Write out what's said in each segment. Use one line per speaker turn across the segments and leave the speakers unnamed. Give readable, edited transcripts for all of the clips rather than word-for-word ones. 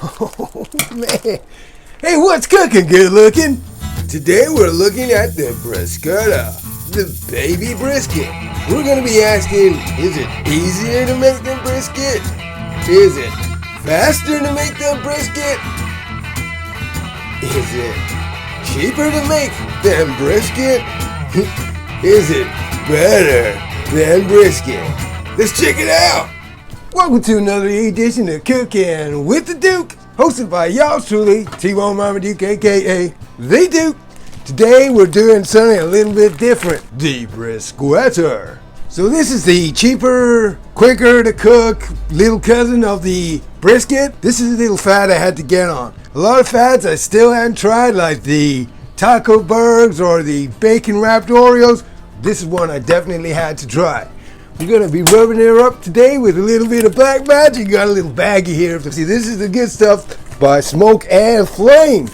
Oh, man. Hey, what's cooking, good looking? Today we're looking at the Briskquetta, the baby brisket. We're going to be asking, is it easier to make the brisket? Is it faster to make the brisket? Is it cheaper to make than brisket? Is it better than brisket? Let's check it out. Welcome to another edition of Cooking with the Duke, hosted by y'all truly, T-Bone Mama Duke, aka The Duke. Today we're doing something a little bit different, the Briskquetta. So this is the cheaper, quicker to cook little cousin of the brisket. This is a little fat I had to get on. A lot of fats I still hadn't tried, like the taco burgers or the bacon wrapped Oreos. This is one I definitely had to try. We're going to be rubbing her up today with a little bit of black magic. Got a little baggie here. See, this is the good stuff by Smoke and Flame.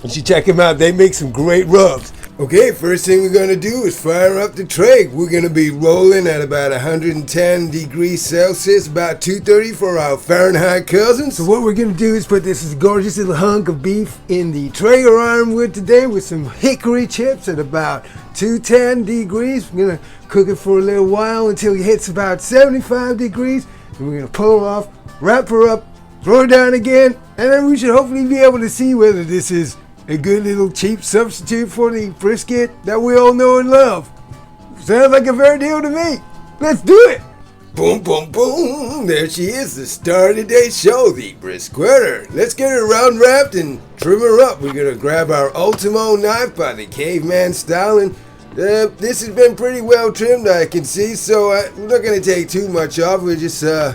You should check them out. They make some great rubs. Okay, first thing we're going to do is fire up the Traeger. We're going to be rolling at about 110 degrees Celsius, about 230 for our Fahrenheit cousins. So what we're going to do is put this gorgeous little hunk of beef in the Traeger Ironwood today with some hickory chips at about 210 degrees. We're going to cook it for a little while until it hits about 75 degrees. And we're going to pull her off, wrap her up, throw her down again, and then we should hopefully be able to see whether this is a good little cheap substitute for the brisket that we all know and love. Sounds like a fair deal to me. Let's do it. Boom, boom, boom. There she is, the star of today's show, the Briskquetta. Let's get her round wrapped and trim her up. We're going to grab our Ultimo knife by the caveman style. And this has been pretty well trimmed, I can see. So we're not going to take too much off. We'll just have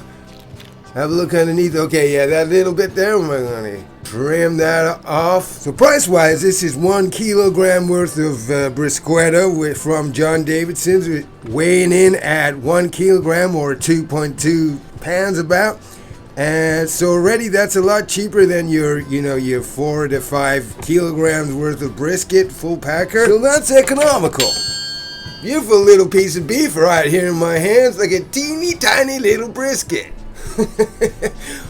a look underneath. Okay, yeah, that little bit there, we're going to trim that off. So price-wise, this is 1 kilogram worth of Briskquetta from John Davidson's, weighing in at 1 kilogram or 2.2 pounds about. And so already that's a lot cheaper than your 4 to 5 kilograms worth of brisket full packer. So that's economical. Beautiful little piece of beef right here in my hands, like a teeny tiny little brisket.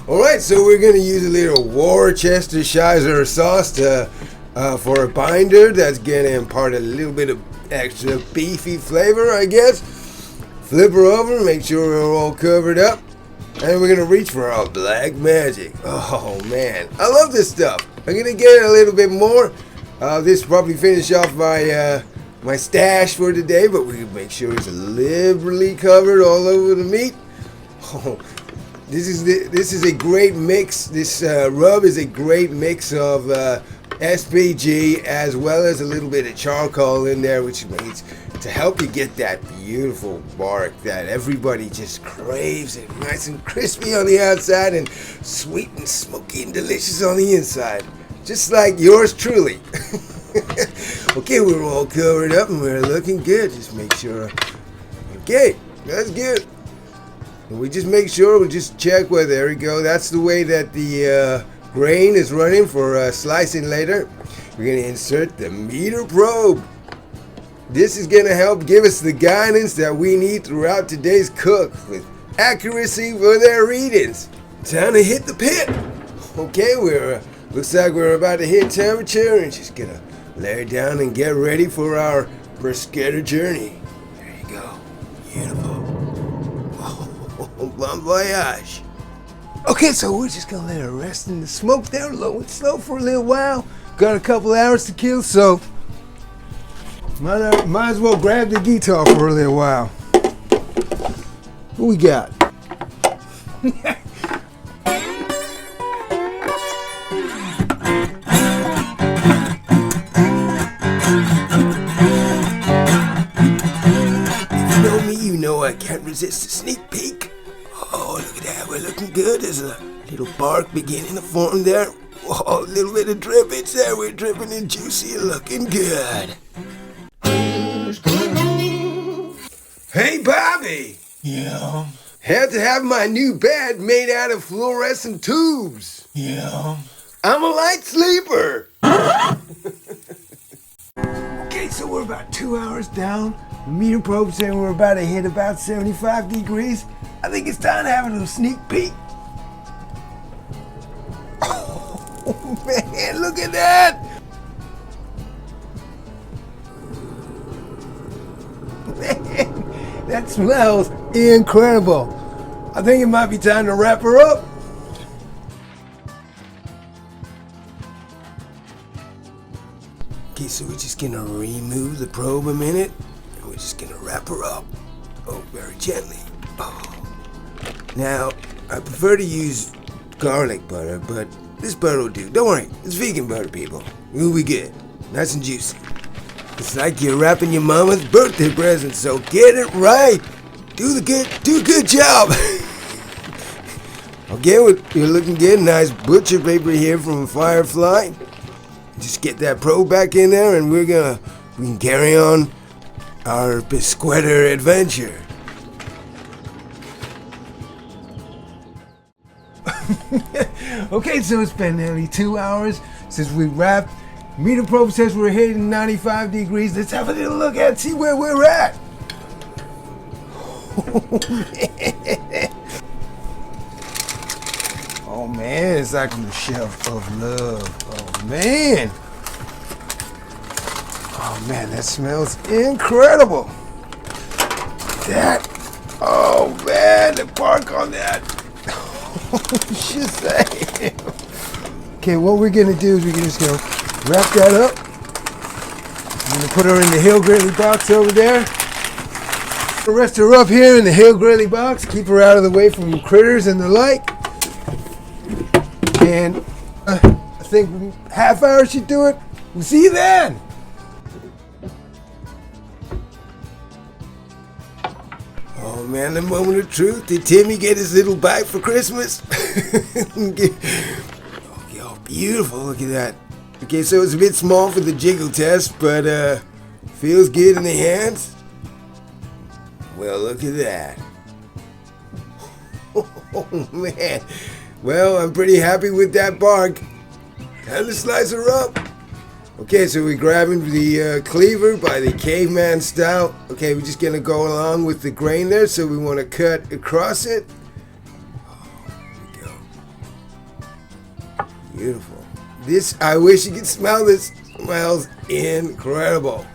Alright, so we're going to use a little Worcestershire sauce for a binder. That's going to impart a little bit of extra beefy flavor, I guess. Flip her over, make sure we're all covered up. And we're going to reach for our black magic. Oh man, I love this stuff. I'm going to get a little bit more. This will probably finish off my stash for today, but we can make sure it's liberally covered all over the meat. Oh, this is a great mix. This rub is a great mix of SPG as well as a little bit of charcoal in there, which means to help you get that beautiful bark that everybody just craves. It nice and crispy on the outside and sweet and smoky and delicious on the inside, just like yours truly. Okay, we're all covered up and we're looking good. Just make sure. Okay, that's good. We just make sure, we just check where, there we go. That's the way that the grain is running for slicing later. We're going to insert the meter probe. This is going to help give us the guidance that we need throughout today's cook with accuracy for their readings. Time to hit the pit. Okay, looks like we're about to hit temperature and just going to lay down and get ready for our Briskquetta journey. There you go. Beautiful. Bon voyage. Okay, so we're just gonna let her rest in the smoke there, low and slow for a little while. Got a couple hours to kill, so might as well grab the guitar for a little while. What we got? If you know me, you know I can't resist a sneak peek. Oh, look at that. We're looking good. There's a little bark beginning to form there. Oh, a little bit of drippage there. We're dripping and juicy and looking good. Hey, Bobby.
Yeah.
Had to have my new bed made out of fluorescent tubes.
Yeah.
I'm a light sleeper. Okay, so we're about 2 hours down. The meter probe saying we're about to hit about 75 degrees. I think it's time to have a little sneak peek. Man, look at that. Man, that smells incredible. I think it might be time to wrap her up. Okay, so we're just gonna remove the probe a minute, and we're just gonna wrap her up. Oh, very gently. Oh. Now, I prefer to use garlic butter, but this butter will do. Don't worry, it's vegan butter, people. We'll be good. Nice and juicy. It's like you're wrapping your mama's birthday present, so get it right. Do a good job. Okay, you're looking good. Nice butcher paper here from Firefly. Just get that probe back in there, and we can carry on our Briskquetta adventure. Okay, so it's been nearly 2 hours since we wrapped. Meter probe says we're hitting 95 degrees. Let's have a little look at see where we're at. Oh man, it's like on the shelf of love. Oh man. Oh man, that smells incredible. That. Oh man, the bark on that. Shazam. Okay, what we're gonna do is we're just gonna wrap that up. I'm gonna put her in the Hill Grizzly box over there. Rest her up here in the Hill Grizzly box. Keep her out of the way from critters and the like. And I think half hour should do it. We'll see you then. Oh man, the moment of truth. Did Timmy get his little bite for Christmas? Oh, beautiful. Look at that. Okay, so it's a bit small for the jiggle test, but feels good in the hands. Well, look at that. Oh man. Well, I'm pretty happy with that bark. Time to slice her up. Okay, so we're grabbing the cleaver by the caveman style. Okay, we're just gonna go along with the grain there, so we want to cut across it. Oh, here we go. Beautiful. This, I wish you could smell this. Smells incredible.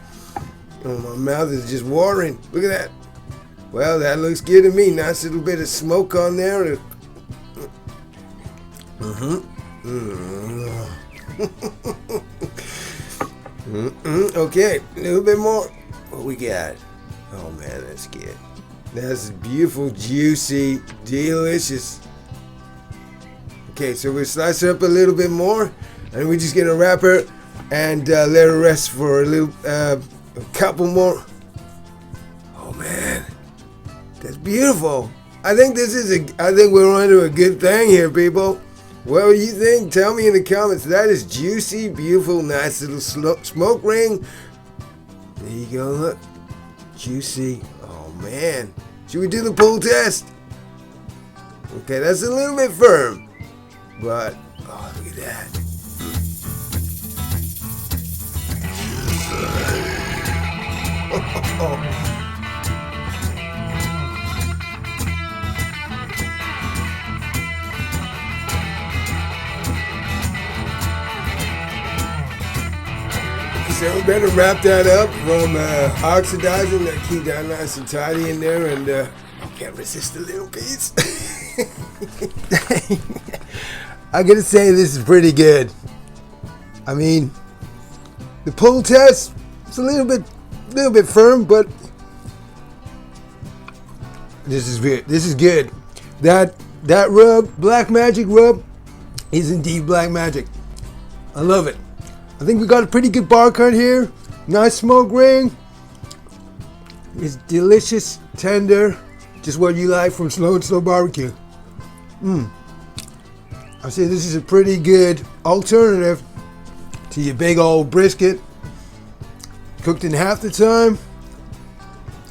Oh, my mouth is just watering. Look at that. Well, that looks good to me. Nice little bit of smoke on there. Okay, a little bit more. What we got? Oh man, that's good. That's beautiful, juicy, delicious. Okay, so we slice her up a little bit more, and we're just gonna wrap her and let her rest for a couple more. Oh man, that's beautiful. I think we're onto a good thing here, people. What do you think? Tell me in the comments. That is juicy, beautiful, nice little smoke ring. There you go, look. Juicy. Oh, man. Should we do the pull test? Okay, that's a little bit firm. But, oh, look at that. Oh. So we better wrap that up from oxidizing that, keep that nice and tidy in there, and I can't resist a little piece. I gotta say, this is pretty good. I mean, the pull test, it's a little bit firm, but this is good. That rub, Black Magic rub, is indeed Black Magic. I love it. I think we got a pretty good bar cut here. Nice smoke ring. It's delicious, tender, just what you like from Slow and Slow Barbecue. I say this is a pretty good alternative to your big old brisket, cooked in half the time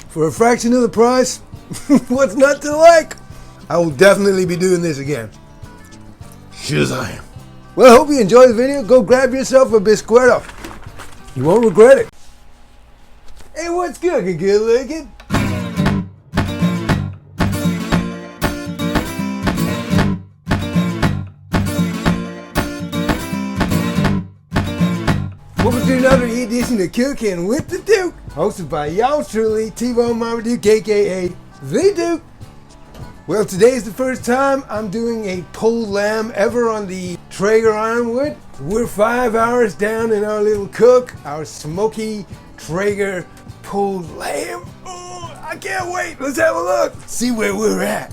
for a fraction of the price. What's not to like? I will definitely be doing this again. Shazam. Well, I hope you enjoyed the video. Go grab yourself a Briskquetta. You won't regret it. Hey, what's cooking, good looking? edition of Cooking with the Duke, hosted by yours truly, T-Bone Mama Duke, aka The Duke. Well, today is the first time I'm doing a pulled lamb ever on the Traeger Ironwood. We're 5 hours down in our little cook, our smoky Traeger pulled lamb. Oh, I can't wait. Let's have a look. See where we're at.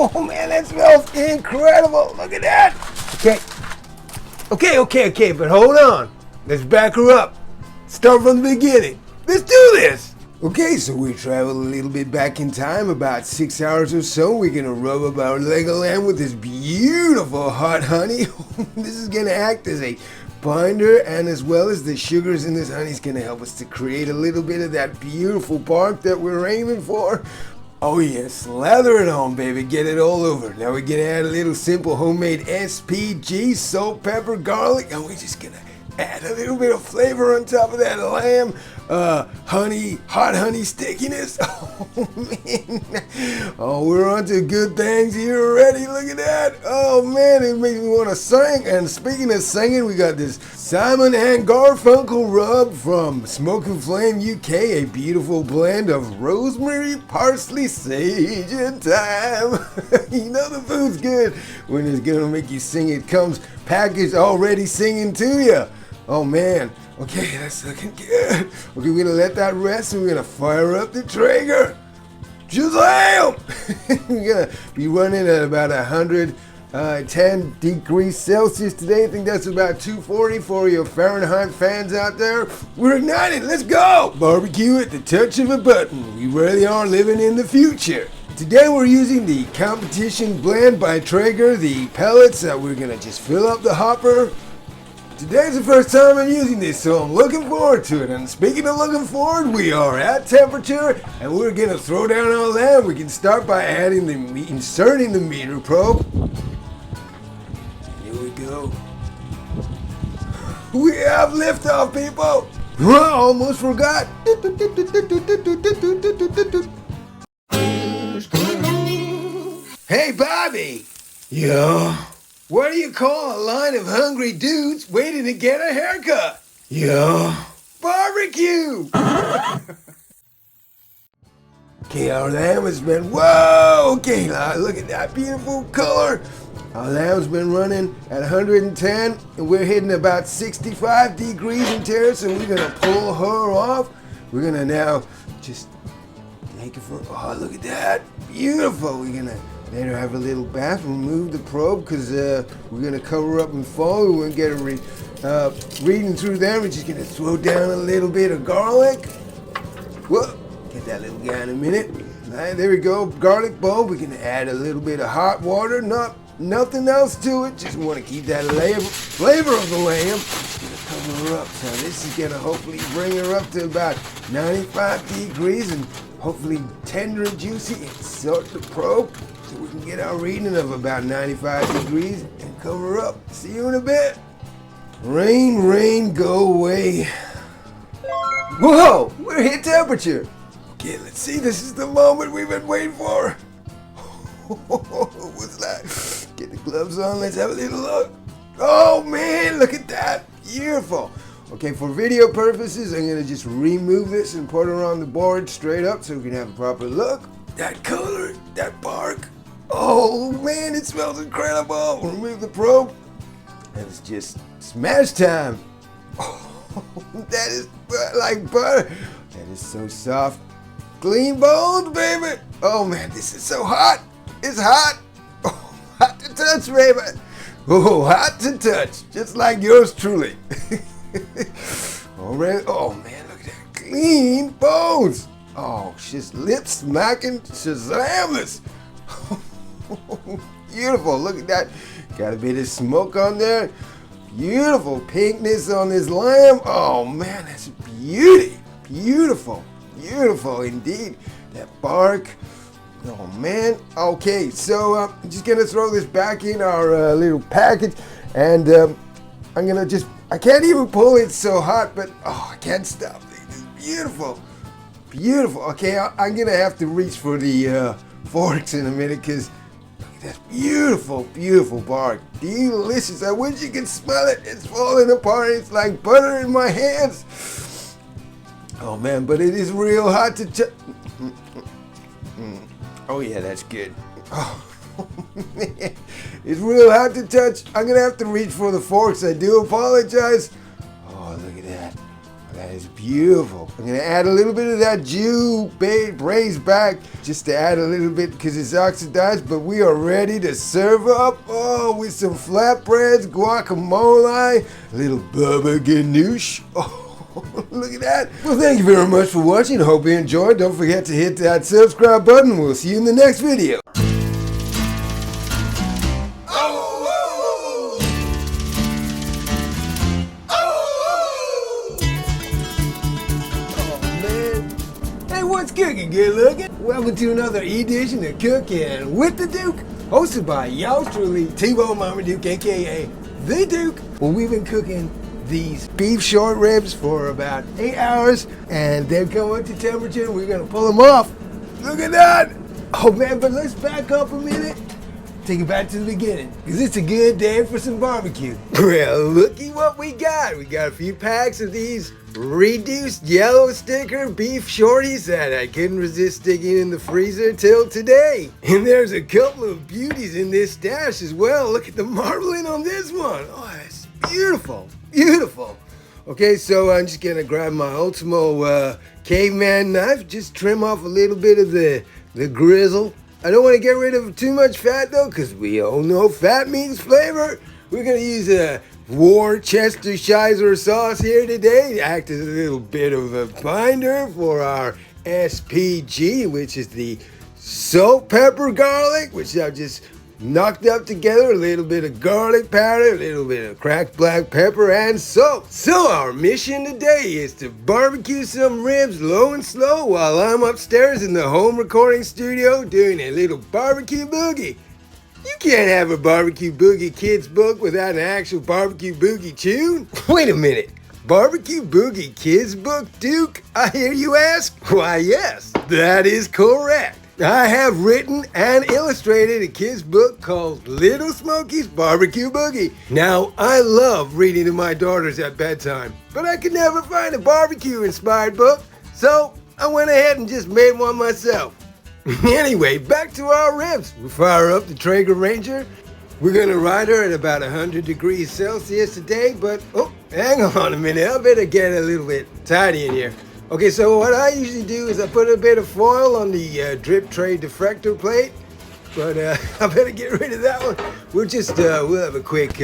Oh man, that smells incredible. Look at that. Okay, but hold on. Let's back her up. Start from the beginning. Let's do this. Okay, so we travel a little bit back in time, about 6 hours or so. We're gonna rub up our leg of lamb with this beautiful hot honey. This is gonna act as a binder, and as well as the sugars in this honey is gonna help us to create a little bit of that beautiful bark that we're aiming for. Oh yeah, slather it on, baby, get it all over. Now we're gonna add a little simple homemade SPG, salt, pepper, garlic, and we're just gonna add a little bit of flavor on top of that lamb. Honey, hot honey stickiness. Oh man. Oh, we're on to good things here already. Look at that. Oh man, it makes me want to sing. And speaking of singing, we got this Simon and Garfunkel rub from Smoke and Flame UK, a beautiful blend of rosemary, parsley, sage, and thyme. You know the food's good when it's gonna make you sing. It comes packaged already singing to you. Oh man, okay, that's looking good. Okay, we're gonna let that rest and we're gonna fire up the Traeger. Shazam! We're gonna be running at about 110 degrees Celsius today. I think that's about 240 for your Fahrenheit fans out there. We're ignited, let's go! Barbecue at the touch of a button. We really are living in the future. Today we're using the competition blend by Traeger, the pellets that we're gonna just fill up the hopper. Today's the first time I'm using this, so I'm looking forward to it. And speaking of looking forward, we are at temperature, and we're gonna throw down our lamb. We can start by adding the inserting the meter probe. Here we go. We have liftoff, people. I almost forgot. Hey, Bobby. Yeah. What do you call a line of hungry dudes waiting to get a haircut? Yeah. Barbecue! Okay, our lamb has been, whoa! Okay, look at that beautiful color. Our lamb's been running at 110, and we're hitting about 65 degrees in terrace, and we're gonna pull her off. We're gonna now just take it for, oh, look at that. Beautiful. We're gonna let her have a little bath, remove the probe, because we're going to cover her up in foil. We're going to get her reading through there. We're just going to throw down a little bit of garlic. Whoa, get that little guy in a minute. All right, there we go, garlic bulb. We're going to add a little bit of hot water, nothing else to it. Just want to keep that flavor of the lamb. Just going to cover her up. So this is going to hopefully bring her up to about 95 degrees and hopefully tender and juicy. Insert the probe so we can get our reading of about 95 degrees and cover her up. See you in a bit. Rain, go away. Whoa, we're hit temperature. Okay, let's see. This is the moment we've been waiting for. What's that? Get the gloves on. Let's have a little look. Oh man, look at that. Beautiful. Okay, for video purposes, I'm gonna just remove this and put her on the board straight up so we can have a proper look. That color, that bark. Oh man, it smells incredible. Remove the probe. And it's just smash time. Oh, that is like butter. That is so soft. Clean bones, baby. Oh man, this is so hot. It's hot. Oh, hot to touch, baby. Oh, hot to touch. Just like yours truly. Already, oh man, look at that. Clean bones. Oh, she's lip smacking shazamness. Beautiful, look at that. Got a bit of smoke on there. Beautiful pinkness on this lamb. Oh man, that's beauty. Beautiful, beautiful indeed. That bark. Oh man. Okay, so I'm just gonna throw this back in our little package, and I'm gonna just, I can't even pull it, so hot, but oh, I can't stop. It's beautiful. Beautiful. Okay, I'm gonna have to reach for the forks in a minute, because That's beautiful, beautiful bark. Delicious. I wish you could smell it. It's falling apart. It's like butter in my hands. Oh man, but it is real hot to touch. Oh yeah, that's good. Oh, man. It's real hot to touch. I'm gonna have to reach for the forks. I do apologize. Oh, look at that. That is beautiful. I'm gonna add a little bit of that Jew braised back just to add a little bit because it's oxidized, but we are ready to serve up, oh, with some flatbreads, guacamole, a little baba ganoush. Oh, look at that. Well, thank you very much for watching. Hope you enjoyed. Don't forget to hit that subscribe button. We'll see you in the next video. What's cooking, good looking? Welcome to another edition of Cooking with the Duke, hosted by yours truly, T-Bone Mama Duke, aka The Duke. Well, we've been cooking these beef short ribs for about 8 hours, and they've come up to temperature. We're gonna pull them off. Look at that! Oh man, but let's back up a minute. Take it back to the beginning, because it's a good day for some barbecue. Well, looky what we got. We got a few packs of these reduced yellow sticker beef shorties that I couldn't resist sticking in the freezer till today. And there's a couple of beauties in this stash as well. Look at the marbling on this one. Oh, that's beautiful, beautiful. Okay, so I'm just gonna grab my Ultimo caveman knife, just trim off a little bit of the grizzle. I don't want to get rid of too much fat though, because we all know fat means flavor. We're gonna use a Worcestershire sauce here today to act as a little bit of a binder for our SPG, which is the salt, pepper, garlic, which I've just knocked up together. A little bit of garlic powder, a little bit of cracked black pepper, and salt. So our mission today is to barbecue some ribs low and slow while I'm upstairs in the home recording studio doing a little barbecue boogie. You can't have a barbecue boogie kids book without an actual barbecue boogie tune. Wait a minute. Barbecue boogie kids book, Duke? I hear you ask? Why, yes, that is correct. I have written and illustrated a kids book called Little Smokey's Barbecue Boogie. Now, I love reading to my daughters at bedtime, but I could never find a barbecue-inspired book, so I went ahead and just made one myself. Anyway, back to our ribs. We fire up the Traeger Ranger. We're gonna ride her at about 100 degrees Celsius today, but, oh, hang on a minute. I better get a little bit tidy in here. Okay, so what I usually do is I put a bit of foil on the drip tray deflector plate, but I better get rid of that one. We'll have a quick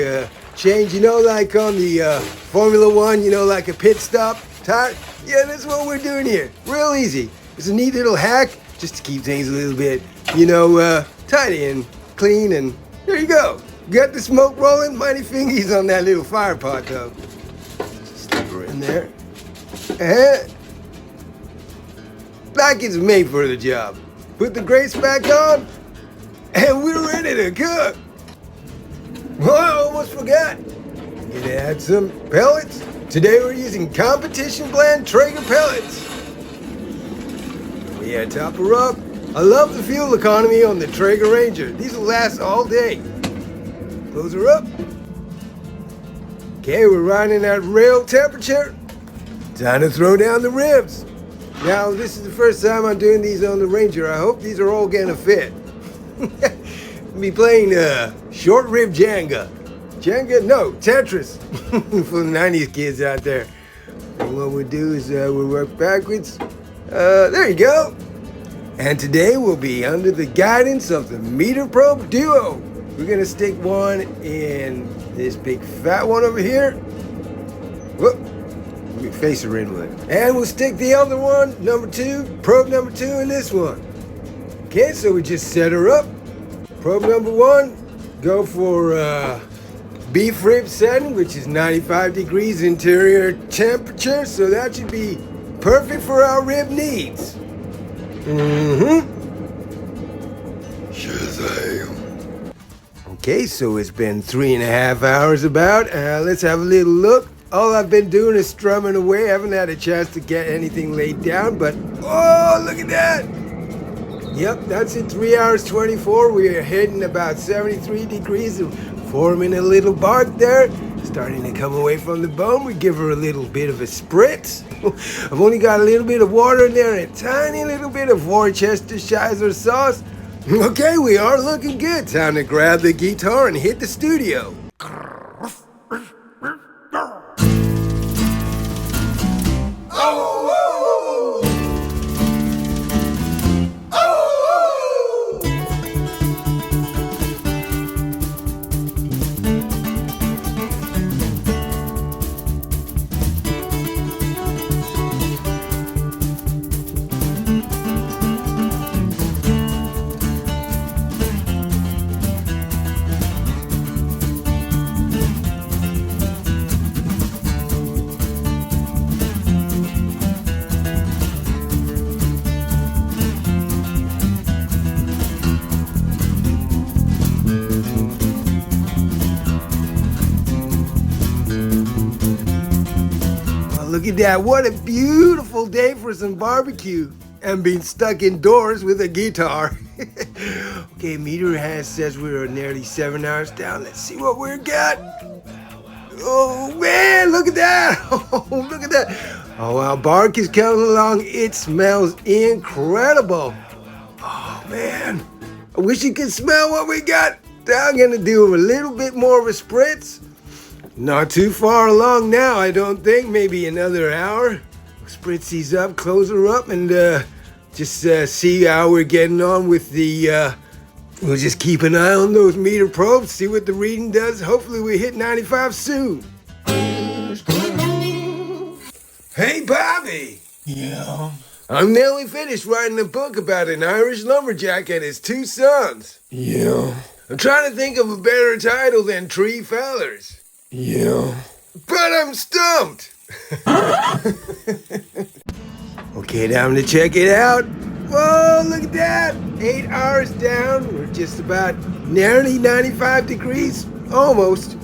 change, you know, like on the Formula One, you know, like a pit stop tire. Yeah, that's what we're doing here. Real easy. It's a neat little hack just to keep things a little bit, you know, tidy and clean, and there you go. Got the smoke rolling, mighty fingies on that little fire pot though. Just slip her in there. Like it's made for the job. Put the grates back on, and we're ready to cook. Oh, I almost forgot. Gonna add some pellets. Today we're using competition blend Traeger pellets. Yeah, top her up. I love the fuel economy on the Traeger Ranger. These will last all day. Close her up. Okay, we're riding at rail temperature. Time to throw down the ribs. Now, this is the first time I'm doing these on the Ranger. I hope these are all gonna fit. We'll be playing short rib Jenga. Jenga? No, Tetris. For the 90s kids out there. And what we'll do is we'll work backwards. There you go. And today we'll be under the guidance of the Meter Probe Duo. We're gonna stick one in this big fat one over here. Whoop. Face her inward. And we'll stick the other one, probe number two, in this one. Okay, so we just set her up. Probe number one, go for beef rib setting, which is 95 degrees interior temperature, so that should be perfect for our rib needs. Shazam. Okay, so it's been 3.5 hours about. Let's have a little look. All I've been doing is strumming away. I haven't had a chance to get anything laid down, but oh, look at that. Yep, that's in 3 hours 24. We are hitting about 73 degrees and forming a little bark there. Starting to come away from the bone. We give her a little bit of a spritz. I've only got a little bit of water in there and a tiny little bit of Worcestershire sauce. Okay, we are looking good. Time to grab the guitar and hit the studio. Look at that, what a beautiful day for some barbecue and being stuck indoors with a guitar. Okay, meter hand says we're nearly 7 hours down. Let's see what we got. Oh man, look at that. Oh, look at that. Oh, our bark is coming along. It smells incredible. Oh man, I wish you could smell what we got. I'm gonna do a little bit more of a spritz. Not too far along now, I don't think. Maybe another hour. Spritz these up, close her up, and just see how we're getting on with the... we'll just keep an eye on those meter probes, see what the reading does. Hopefully we hit 95 soon. Hey, Bobby!
Yeah?
I'm nearly finished writing a book about an Irish lumberjack and his 2 sons.
Yeah?
I'm trying to think of a better title than Tree Fellers.
Yeah?
But I'm stumped! Okay, time to check it out. Whoa, look at that! 8 hours down. We're just about nearly 95 degrees. Almost.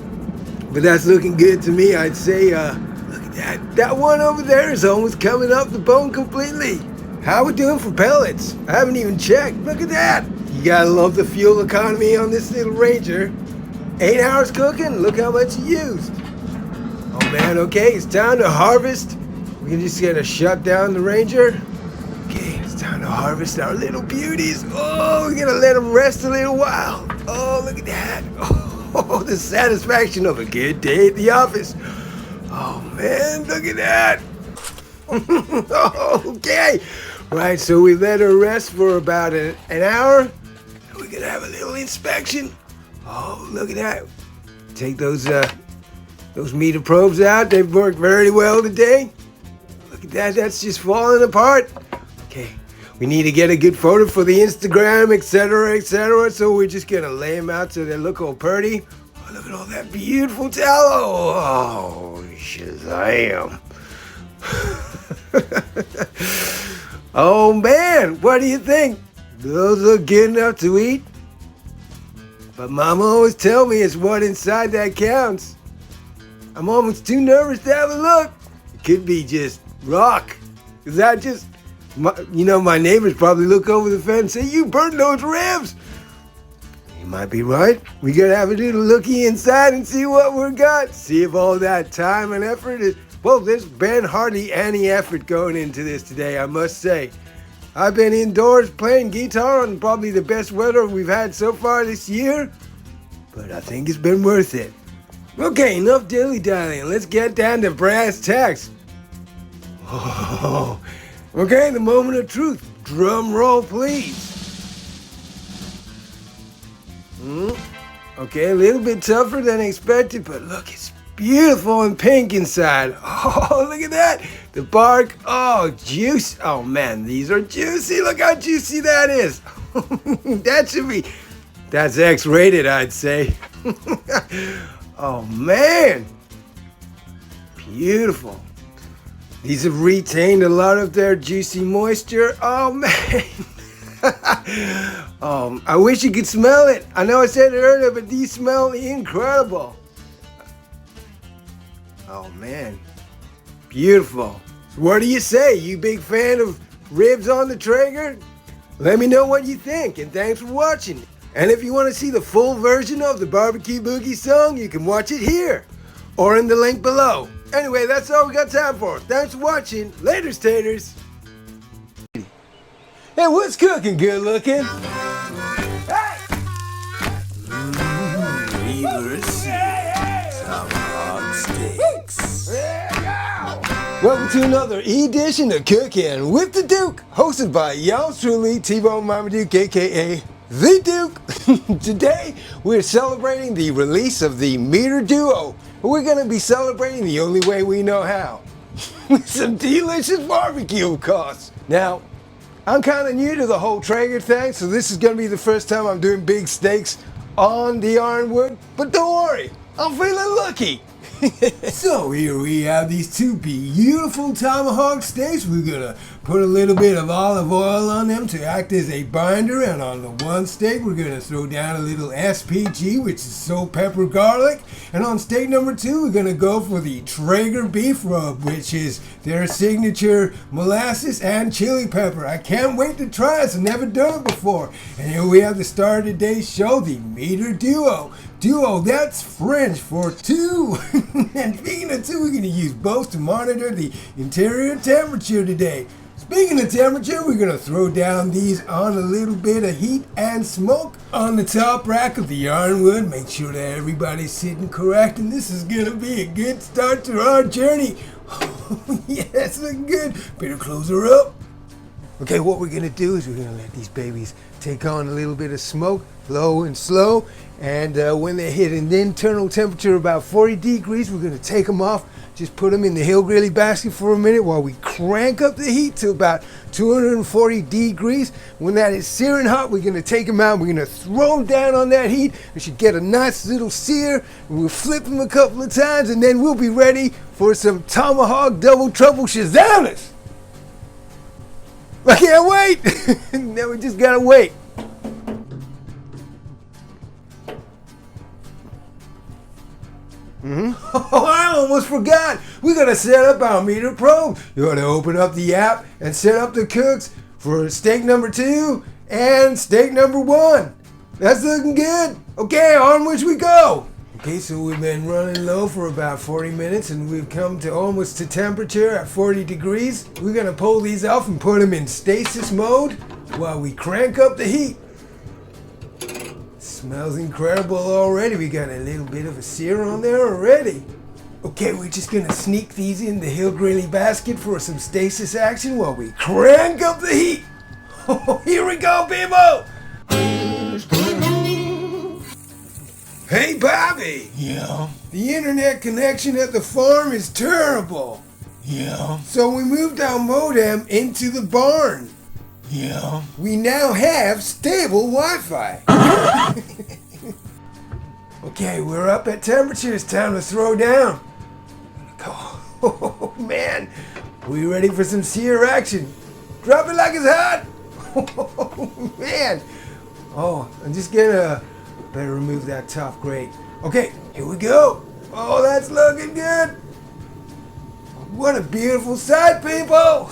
But that's looking good to me, I'd say. Look at that. That one over there is almost coming up the bone completely. How we doing for pellets? I haven't even checked. Look at that. You gotta love the fuel economy on this little Ranger. 8 hours cooking, look how much you used. Oh man, okay, it's time to harvest. We're just gonna shut down the Ranger. Okay, it's time to harvest our little beauties. Oh, we're gonna let them rest a little while. Oh, look at that. Oh, the satisfaction of a good day at the office. Oh man, look at that. Okay, right, so we let her rest for about an hour. We're gonna have a little inspection. Oh, look at that. Take those meter probes out. They've worked very well today. Look at that, that's just falling apart. Okay, we need to get a good photo for the Instagram, etc., etc. So we're just gonna lay them out so they look all pretty. Oh, look at all that beautiful tallow. Oh, Shazam. Oh man, what do you think? Those look good enough to eat? But Mama always tell me it's what inside that counts. I'm almost too nervous to have a look. It could be just rock. Is that just, my neighbors probably look over the fence and say, you burned those ribs. You might be right. We gotta have a little looky inside and see what we got. See if all that time and effort is, well, there's been hardly any effort going into this today, I must say. I've been indoors playing guitar on probably the best weather we've had so far this year, but I think it's been worth it. Okay, enough dilly-dallying. Let's get down to brass tacks. Oh, okay, the moment of truth. Drum roll, please. Okay, a little bit tougher than expected, but look, it's beautiful and pink inside. Oh, look at that. The bark, oh, juice. Oh man, these are juicy. Look how juicy that is. That's X-rated, I'd say. Oh man, beautiful. These have retained a lot of their juicy moisture. Oh man. I wish you could smell it. I know I said it earlier, but these smell incredible. Oh man, beautiful. So what do you say? You big fan of ribs on the Traeger? Let me know what you think, and thanks for watching. And if you want to see the full version of the Barbecue Boogie song, you can watch it here, or in the link below. Anyway, that's all we got time for. Thanks for watching. Laters, taters. Hey, what's cooking, good looking? Hey!
Tomahawk steaks.
Welcome to another edition of Cooking with the Duke, hosted by y'all truly, T-Bone Mama Duke, aka The Duke. Today, we're celebrating the release of the Meter Duo. We're going to be celebrating the only way we know how. With some delicious barbecue, of course. Now, I'm kind of new to the whole Traeger thing, so this is going to be the first time I'm doing big steaks on the Ironwood. But don't worry, I'm feeling lucky. So here we have these two beautiful tomahawk steaks. We're gonna put a little bit of olive oil on them to act as a binder, and on the one steak we're gonna throw down a little SPG, which is salt, pepper, garlic, and on steak number 2 we're gonna go for the Traeger beef rub, which is their signature molasses and chili pepper. I can't wait to try this. I've never done it before. And here we have the star of today's show, the Meter Duo. Duo, that's French for two. And speaking of two, we're going to use both to monitor the interior temperature today. Speaking of temperature, we're going to throw down these on a little bit of heat and smoke on the top rack of the Ironwood. Make sure that everybody's sitting correct, and this is going to be a good start to our journey. Oh, yes, looking good. Better close her up. Okay, what we're going to do is we're going to let these babies take on a little bit of smoke, low and slow, and when they hit an internal temperature of about 40 degrees, we're going to take them off, just put them in the hill grilly basket for a minute while we crank up the heat to about 240 degrees. When that is searing hot, we're going to take them out, we're going to throw them down on that heat. We should get a nice little sear, and we'll flip them a couple of times, and then we'll be ready for some Tomahawk double trouble shazamness. I can't wait! Now we just gotta wait. Oh, I almost forgot. We gotta set up our Meter Pro. You gotta open up the app and set up the cooks for steak number 2 and steak number 1. That's looking good. Okay, onwards we go. Okay, so we've been running low for about 40 minutes and we've come to almost to temperature at 40 degrees. We're gonna pull these off and put them in stasis mode while we crank up the heat. Smells incredible already. We got a little bit of a sear on there already. Okay, we're just gonna sneak these in the hill grilly basket for some stasis action while we crank up the heat. Oh, here we go, people! Hey, Bobby!
Yeah?
The internet connection at the farm is terrible.
Yeah?
So we moved our modem into the barn.
Yeah?
We now have stable Wi-Fi. Okay, we're up at temperature. It's time to throw down. Oh, man. We ready for some sear action? Drop it like it's hot. Oh, man. Oh, I'm just gonna... Better remove that top grate. Okay, here we go. Oh, that's looking good. What a beautiful sight, people.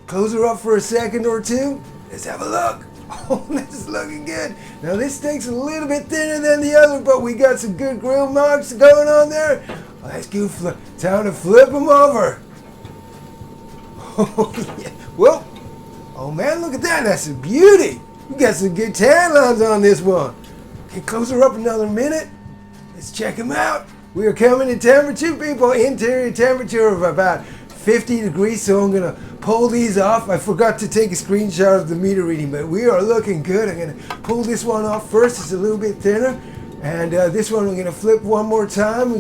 Close her up for a second or two. Let's have a look. Oh, this is looking good. Now, this steak's a little bit thinner than the other, but we got some good grill marks going on there. Oh, that's good. Time to flip them over. Oh, yeah. Well, oh, man, look at that. That's a beauty. We got some good tan lines on this one. Okay, close her up another minute. Let's check them out. We are coming to temperature, people. Interior temperature of about 50 degrees, so I'm gonna pull these off. I forgot to take a screenshot of the meter reading, but we are looking good. I'm gonna pull this one off first. It's a little bit thinner. And this one we're gonna flip one more time.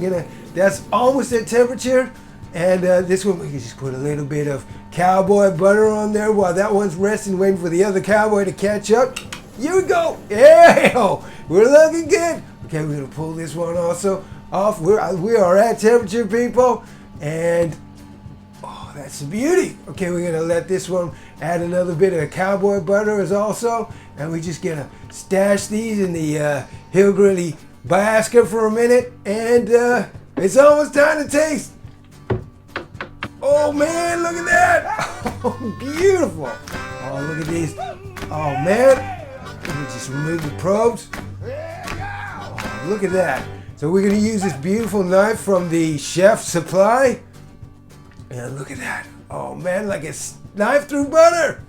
That's almost at temperature. And this one we can just put a little bit of cowboy butter on there while that one's resting, waiting for the other cowboy to catch up. Here we go. Yeah, we're looking good. Okay, we're gonna pull this one also off. We are at temperature, people, and oh, that's a beauty. Okay, we're gonna let this one add another bit of cowboy butter as also, and we're just gonna stash these in the hill grilly basket for a minute, and it's almost time to taste. Oh man, look at that! Oh, beautiful! Oh, Oh, look at these. Oh, man. Let me just remove the probes. Oh, look at that. So we're going to use this beautiful knife from the Chef Supply. And look at that. Oh, man, like a knife through butter.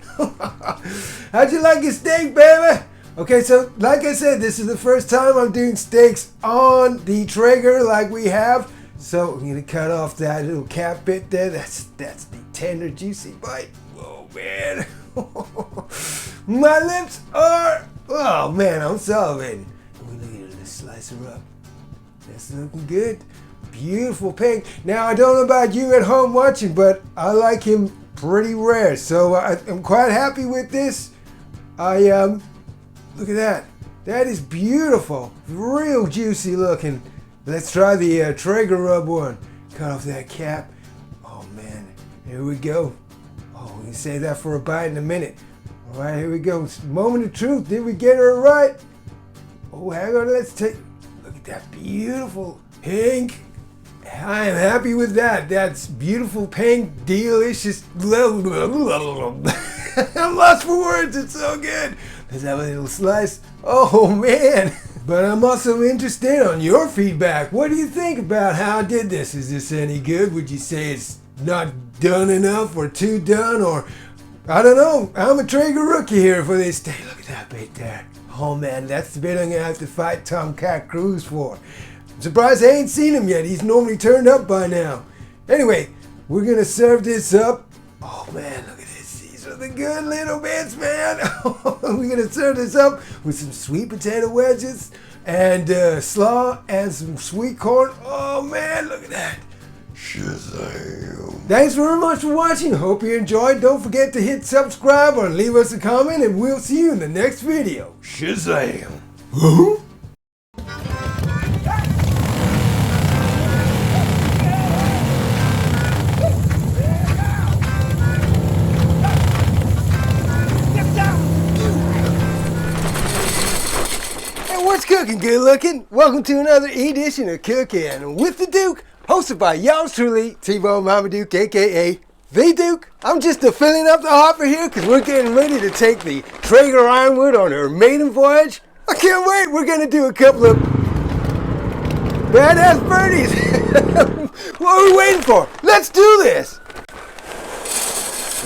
How'd you like your steak, baby? Okay, so like I said, this is the first time I'm doing steaks on the Traeger like we have. So I'm going to cut off that little cap bit there. That's the tender, juicy bite. Oh, man. My lips are, oh, man, I'm salivating. Look at it, let's slice her up. That's looking good. Beautiful pink. Now, I don't know about you at home watching, but I like him pretty rare. So I'm quite happy with this. Look at that. That is beautiful. Real juicy looking. Let's try the Traeger rub one. Cut off that cap. Oh, man. Here we go. Oh, we can save that for a bite in a minute. All right, here we go. Moment of truth. Did we get her right? Oh, hang on. Let's take... Look at that beautiful pink. I am happy with that. That's beautiful pink, delicious. I'm lost for words. It's so good. Let's have a little slice. Oh, man. But I'm also interested on your feedback. What do you think about how I did this? Is this any good? Would you say it's not done enough or too done? Or, I don't know. I'm a Traeger rookie here for this day. Look at that bit there. Oh, man, that's the bit I'm going to have to fight Tomcat Cruz for. I'm surprised I ain't seen him yet. He's normally turned up by now. Anyway, we're going to serve this up. Oh, man, look at this. These are the good little bits, man. We're going to serve this up with some sweet potato wedges and slaw and some sweet corn. Oh, man, look at that. Shazam. Thanks very much for watching. Hope you enjoyed. Don't forget to hit subscribe or leave us a comment, and we'll see you in the next video. Shazam. Huh? What's cooking, good looking? Welcome to another edition of Cooking with the Duke, hosted by yours truly, T-Bone Mama Duke, aka The Duke. I'm just filling up the hopper here because we're getting ready to take the Traeger Ironwood on her maiden voyage. I can't wait. We're going to do a couple of badass birdies. What are we waiting for? Let's do this.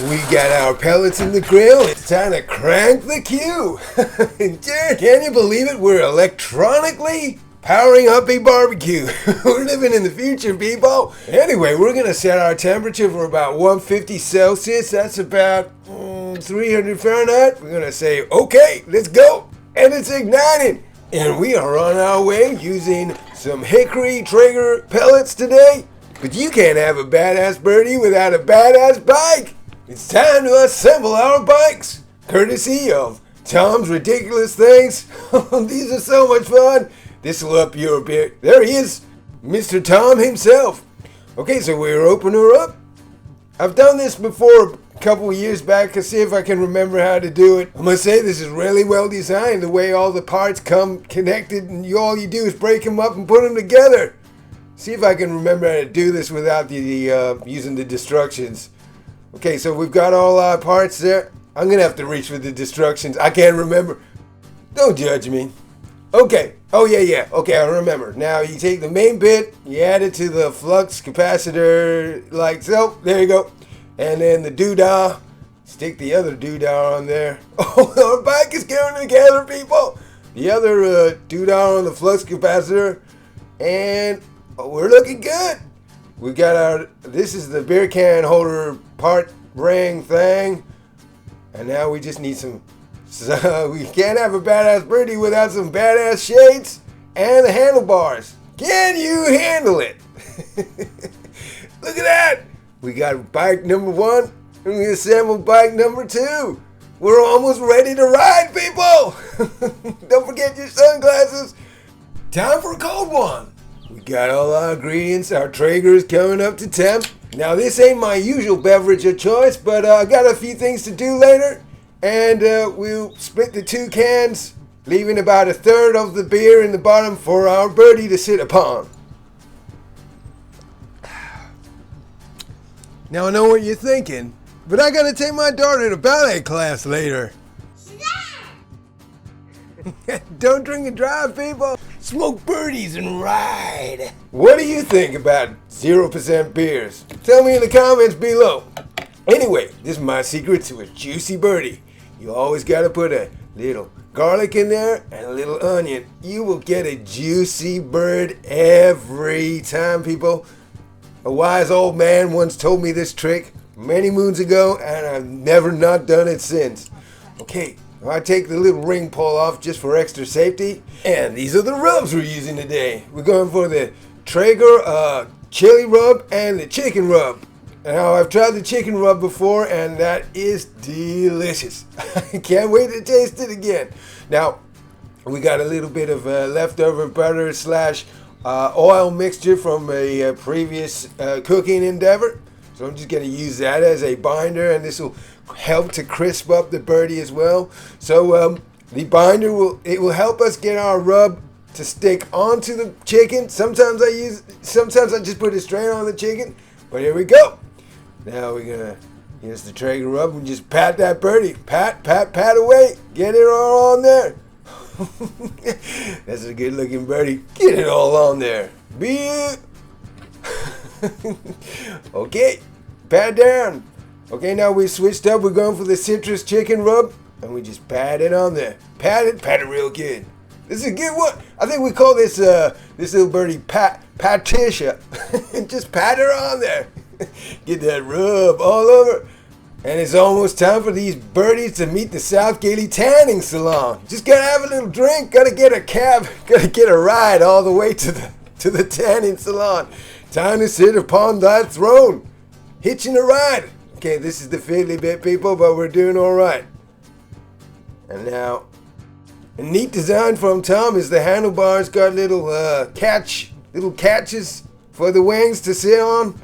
We got our pellets in the grill. It's time to crank the Q. Can you believe it? We're electronically powering up a barbecue. We're living in the future, people. Anyway, we're going to set our temperature for about 150 Celsius. That's about 300 Fahrenheit. We're going to say, okay, let's go. And it's igniting. And we are on our way using some hickory Traeger pellets today. But you can't have a badass birdie without a badass bike. It's time to assemble our bikes, courtesy of Tom's Ridiculous Things. These are so much fun. This will up your bit. There he is, Mr. Tom himself. Okay, so we're opening her up. I've done this before a couple of years back to see if I can remember how to do it. I must say this is really well designed, the way all the parts come connected and all you do is break them up and put them together. See if I can remember how to do this without the using the destructions. Okay, so we've got all our parts there. I'm going to have to reach for the destructions. I can't remember. Don't judge me. Okay. Oh, yeah. Okay, I remember. Now, you take the main bit, you add it to the flux capacitor like so. There you go. And then the doodah. Stick the other doodah on there. Oh, our bike is coming together, people. The other doodah on the flux capacitor. And we're looking good. We got our, this is the beer can holder part ring thing. And now we just need some, so we can't have a badass birdie without some badass shades and the handlebars. Can you handle it? Look at that. We got bike number 1 and we assembled bike number 2. We're almost ready to ride, people. Don't forget your sunglasses. Time for a cold one. We got all our ingredients. Our Traeger is coming up to temp. Now this ain't my usual beverage of choice, but I got a few things to do later. And we'll split the 2 cans, leaving about 1/3 of the beer in the bottom for our birdie to sit upon. Now I know what you're thinking. but I gotta take my daughter to ballet class later. Don't drink and drive, people. Smoke birdies and ride. What do you think about 0% beers? Tell me in the comments below. Anyway, this is my secret to a juicy birdie. You always gotta put a little garlic in there and a little onion. You will get a juicy bird every time, people. A wise old man once told me this trick many moons ago, and I've never not done it since. Okay. I take the little ring pull off just for extra safety. And these are the rubs we're using today. We're going for the Traeger chili rub and the chicken rub. Now, I've tried the chicken rub before, and that is delicious. I can't wait to taste it again. Now, we got a little bit of leftover butter / oil mixture from a previous cooking endeavor. So I'm just going to use that as a binder, and this will help to crisp up the birdie as well. So the binder will help us get our rub to stick onto the chicken. Sometimes I just put it straight on the chicken. But here we go. Now we're gonna use the Traeger rub and just pat that birdie. Pat away. Get it all on there. That's a good looking birdie. Get it all on there. Okay, pat down. Okay, now we switched up. We're going for the citrus chicken rub, and we just pat it on there. Pat it real good. This is a good one. I think we call this little birdie Patricia. Just pat her on there. Get that rub all over. And it's almost time for these birdies to meet the South Gailey Tanning Salon. Just gotta have a little drink. Gotta get a cab. Gotta get a ride all the way to the tanning salon. Time to sit upon that throne. Hitching a ride. Okay, this is the fiddly bit, people, but we're doing all right. And now, a neat design from Tom is the handlebars got little catches for the wings to sit on.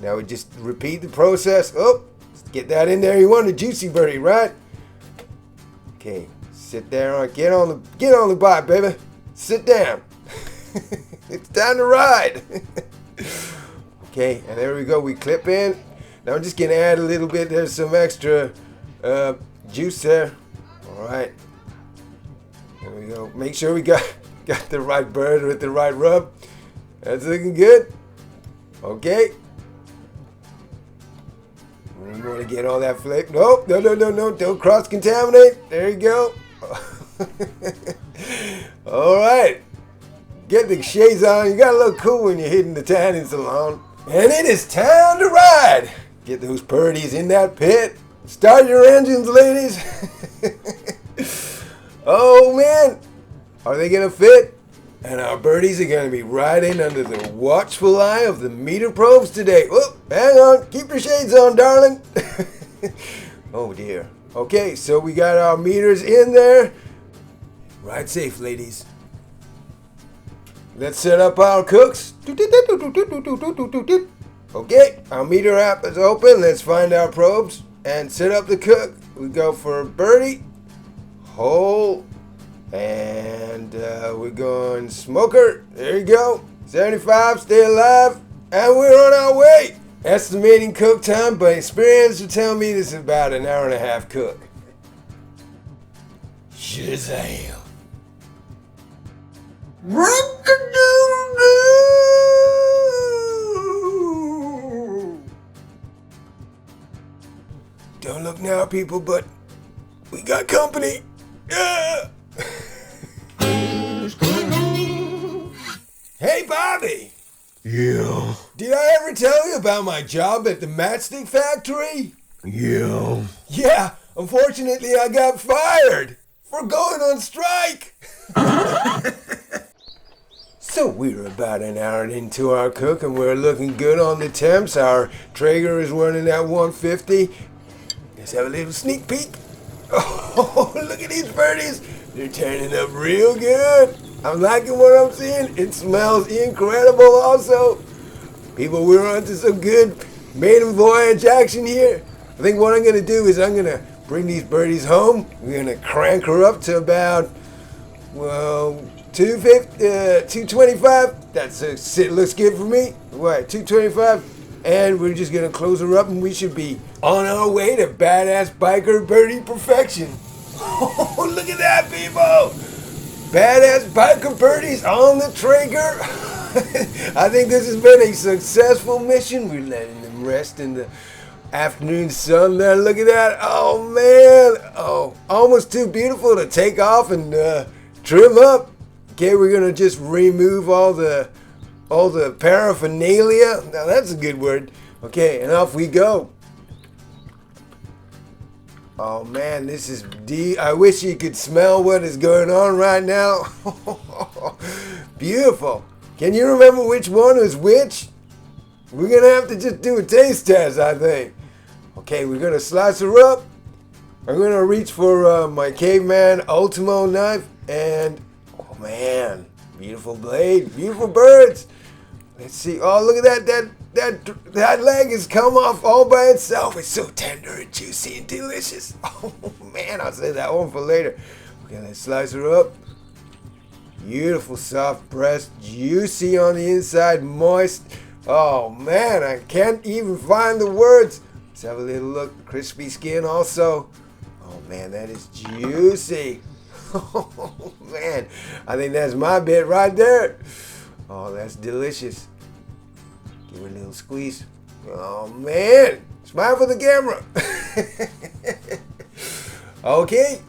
Now we just repeat the process. Oh, get that in there. You want a juicy birdie, right? Okay, sit there. Get on the bike, baby. Sit down. It's time to ride. Okay, and there we go. We clip in. Now I'm just gonna add a little bit. There's some extra juice there. All right. There we go. Make sure we got the right bird with the right rub. That's looking good. Okay. We want to get all that flavor. Nope. No. Don't cross contaminate. There you go. All right. Get the shades on. You gotta look cool when you're hitting the tanning salon. And it is time to ride. Get those birdies in that pit. Start your engines, ladies. Oh man, are they gonna fit? And our birdies are gonna be riding under the watchful eye of the meter probes today. Oh, hang on, keep your shades on, darling. Oh dear. Okay, so we got our meters in there. Ride safe, ladies. Let's set up our cooks. Okay, our meter app is open. Let's find our probes and set up the cook. We go for birdie, whole, and we're going smoker. There you go. 75, stay alive, and we're on our way. Estimating cook time, but experience will tell me this is about an hour and a half cook. Shazam. Don't look now, people, but we got company. Yeah. Hey, Bobby.
Yeah.
Did I ever tell you about my job at the matchstick factory?
Yeah.
Yeah, unfortunately I got fired for going on strike. So we're about an hour into our cook and we're looking good on the temps. Our Traeger is running at 150. Let's have a little sneak peek. Oh, look at these birdies. They're turning up real good. I'm liking what I'm seeing. It smells incredible also. People, we're on to some good maiden voyage action here. I think what I'm going to do is I'm going to bring these birdies home. We're going to crank her up to about, well, 225. Looks good for me. What, 225? And we're just gonna close her up and we should be on our way to badass biker birdie perfection. Oh, look at that, people! Badass biker birdies on the Traeger. I think this has been a successful mission. We're letting them rest in the afternoon sun there. Look at that. Oh, man. Oh, almost too beautiful to take off and trim up. Okay, we're going to just remove all the paraphernalia. Now, that's a good word. Okay, and off we go. Oh man, this is deep. I wish you could smell what is going on right now. Beautiful. Can you remember which one is which? We're going to have to just do a taste test, I think. Okay, we're going to slice her up. I'm going to reach for my caveman Ultimo knife. And, oh man, beautiful blade, beautiful birds. Let's see. Oh, look at that. That leg has come off all by itself. It's so tender and juicy and delicious. Oh, man, I'll save that one for later. Okay, let's slice her up. Beautiful soft breast, juicy on the inside, moist. Oh, man, I can't even find the words. Let's have a little look. Crispy skin also. Oh, man, that is juicy. Oh, man, I think that's my bit right there. Oh, that's delicious. Give her a little squeeze. Oh, man. Smile for the camera. Okay.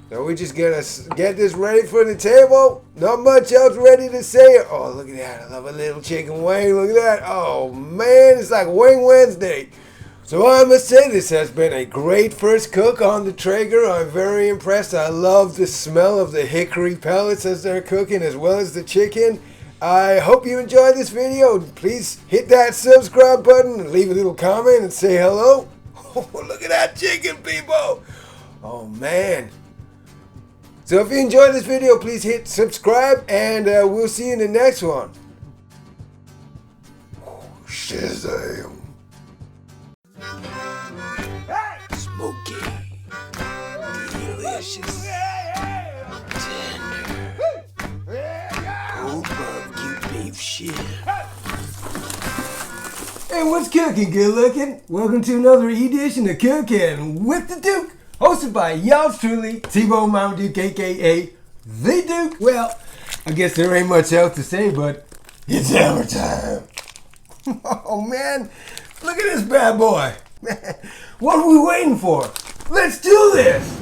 So we're just going to get this ready for the table. Not much else ready to say. Oh, look at that. I love a little chicken wing. Look at that. Oh, man. It's like Wing Wednesday. So I must say this has been a great first cook on the Traeger. I'm very impressed. I love the smell of the hickory pellets as they're cooking as well as the chicken. I hope you enjoyed this video. Please hit that subscribe button and leave a little comment and say hello. Oh, look at that chicken, people. Oh, man. So if you enjoyed this video, please hit subscribe and we'll see you in the next one.
Shazam.
Smoky. Delicious. Shit. Hey, what's cooking, good looking? Welcome to another edition of Cooking with the Duke, hosted by y'all's truly, T-Bone Mama Duke, aka The Duke. Well, I guess there ain't much else to say, but it's hammer time. Oh man, look at this bad boy. What are we waiting for? Let's do this.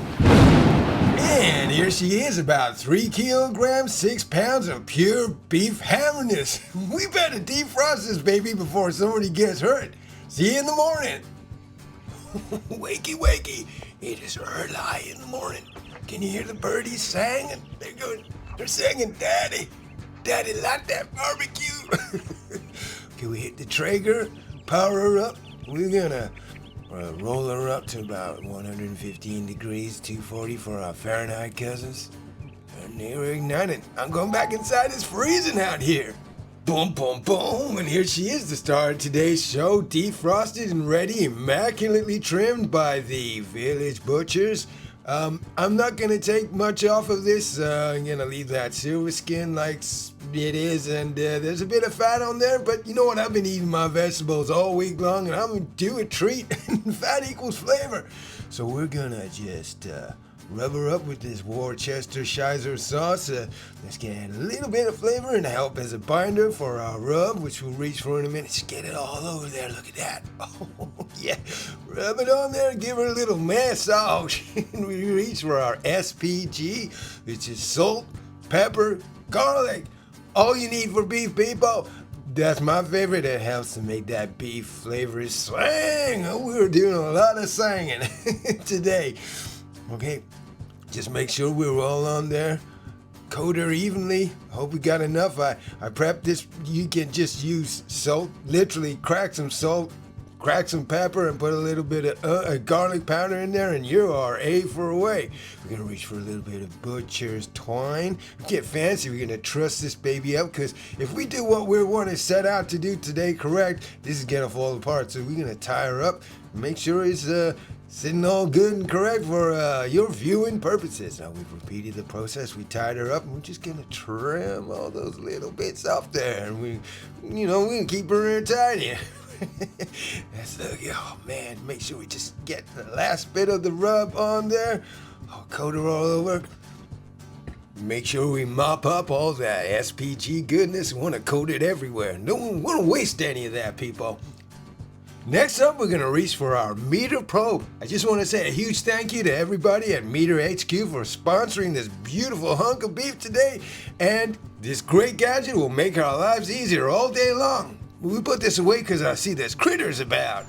And here she is, about 3 kilograms, 6 pounds of pure beef hammerness. We better defrost this baby before somebody gets hurt. See you in the morning. Wakey, wakey. It is early in the morning. Can you hear the birdies singing? They're singing, Daddy. Daddy like that barbecue. Can we hit the Traeger, power her up? We're gonna roll her up to about 115 degrees, 240 for our Fahrenheit cousins. And they're ignited. I'm going back inside. It's freezing out here. Boom, boom, boom. And here she is, the star of today's show, defrosted and ready, immaculately trimmed by the village butchers. I'm not going to take much off of this. I'm going to leave that silver skin like it is, and there's a bit of fat on there, but you know what? I've been eating my vegetables all week long, and I'm going to do a treat. Fat equals flavor. So we're going to just rub her up with this Worcestershire sauce. Let's get a little bit of flavor and help as a binder for our rub, which we'll reach for in a minute. Just get it all over there. Look at that. Oh, yeah. Rub it on there and give her a little massage. And we reach for our SPG, which is salt, pepper, garlic. All you need for beef, people. That's my favorite. It helps to make that beef flavor swing. Oh, we're doing a lot of singing today. Okay, just make sure we're all on there. Coat her evenly. Hope we got enough. I prepped this. You can just use salt. Literally crack some salt, crack some pepper, and put a little bit of garlic powder in there, and you are A for away. We're going to reach for a little bit of butcher's twine. We get fancy. We're going to truss this baby up, because if we do what we want to set out to do today correct, this is going to fall apart. So we're going to tie her up, make sure it's sitting all good and correct for your viewing purposes. Now we've repeated the process. We tied her up, and we're just gonna trim all those little bits off there, and we're gonna keep her airtight. Let's look. Oh man, make sure we just get the last bit of the rub on there. I'll coat it all over. Make sure we mop up all that SPG goodness. We want to coat it everywhere. Don't want to waste any of that, people. Next up, we're going to reach for our meter probe. I just want to say a huge thank you to everybody at Meter HQ for sponsoring this beautiful hunk of beef today. And this great gadget will make our lives easier all day long. We put this away because I see there's critters about.